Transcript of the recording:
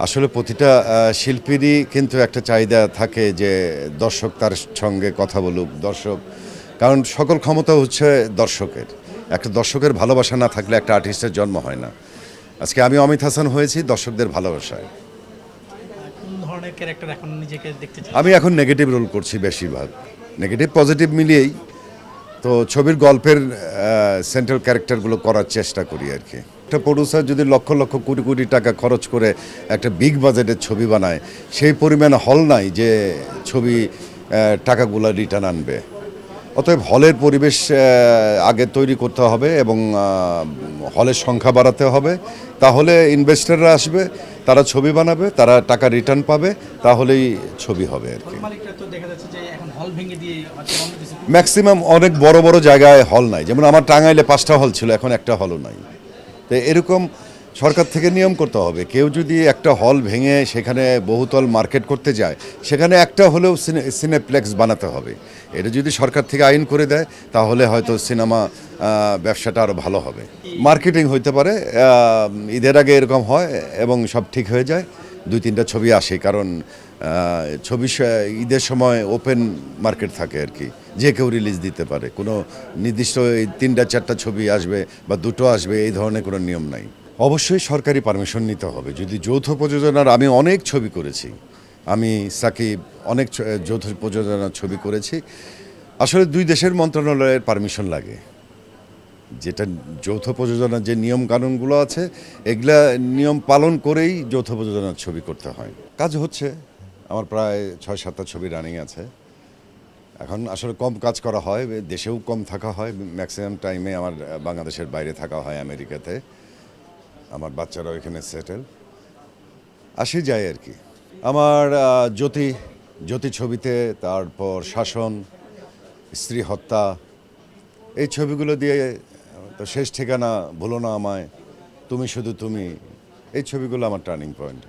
আসলে প্রতিটা শিল্পীরই কিন্তু একটা চাহিদা থাকে যে দর্শক তার সঙ্গে কথা বলুক, দর্শক কারণ সকল ক্ষমতা হচ্ছে দর্শকের। একটা দর্শকের ভালোবাসা না থাকলে একটা আর্টিস্টের জন্ম হয় না। আজকে আমি অমিত হাসান হয়েছি দর্শকদের ভালোবাসায়। কোন ধরনের ক্যারেক্টার এখন নিজেকে দেখতে চান? আমি এখন নেগেটিভ রোল করছি বেশিরভাগ। নেগেটিভ পজিটিভ মিলিয়েই তো ছবির গল্পের সেন্ট্রাল ক্যারেক্টারগুলো করার চেষ্টা করি আর কি। একটা প্রডিউসার যদি লক্ষ লক্ষ কোটি কোটি টাকা খরচ করে একটা বিগ বাজেটের ছবি বানায়, সেই পরিমাণ হল নাই যে ছবি টাকাগুলো রিটার্ন আনবে। অতএব হলের পরিবেশ আগে তৈরি করতে হবে এবং হলের সংখ্যা বাড়াতে হবে। তাহলে ইনভেস্টররা আসবে, তারা ছবি বানাবে, তারা টাকা রিটার্ন পাবে, তাহলেই ছবি হবে আর কি। মালিকরা তো দেখা যাচ্ছে যে এখন হল ভেঙে দিয়ে হয়তো অন্য কিছু ম্যাক্সিমাম অনেক বড় বড় জায়গায় হল নাই, যেমন আমার টাঙ্গাইলে 5টা হল ছিল, এখন একটা হলও নাই। তো এরকম সরকার থেকে নিয়ম করতে হবে, কেউ যদি একটা হল ভেঙে সেখানে বহুতল মার্কেট করতে যায়, সেখানে একটা হলেও সিনেপ্লেক্স বানাতে হবে। এটা যদি সরকার থেকে আইন করে দেয় তাহলে হয়তো সিনেমা ব্যবসাটা আরও ভালো হবে। মার্কেটিং হইতে পারে, ঈদের আগে এরকম হয় এবং সব ঠিক হয়ে যায়, 2-3টা ছবি আসে, কারণ ছবি ঈদের সময় ওপেন মার্কেট থাকে আর কি, যে কেউ রিলিজ দিতে পারে। কোনো নির্দিষ্ট এই 3-4টা ছবি আসবে বা 2টো আসবে এই ধরনের কোনো নিয়ম নাই। অবশ্যই সরকারি পারমিশন নিতে হবে। যদি যৌথ প্রযোজনার, আমি অনেক ছবি করেছি, আমি সাকিব অনেক যৌথ প্রযোজনার ছবি করেছি। আসলে 2 দেশের মন্ত্রণালয়ের পারমিশন লাগে। যেটা যৌথ প্রযোজনার যে নিয়ম কানুনগুলো আছে, এগুলা নিয়ম পালন করেই যৌথ প্রযোজনার ছবি করতে হয়। কাজ হচ্ছে, আমার প্রায় 6-7টা ছবি রানিং আছে। এখন আসলে কম কাজ করা হয়, দেশেও কম থাকা হয়, ম্যাক্সিমাম টাইমে আমার বাংলাদেশের বাইরে থাকা হয়, আমেরিকাতে। আমার বাচ্চারাও এখানে সেটেল, আসি যায় আর কি। আমার জ্যোতি জ্যোতি ছবিতে, তারপর শাসন, স্ত্রী হত্যা, এই ছবিগুলো দিয়ে, তো শেষ ঠিকানা, ভুলো না আমায়, তুমি শুধু তুমি, এই ছবিগুলো আমার টার্নিং পয়েন্ট।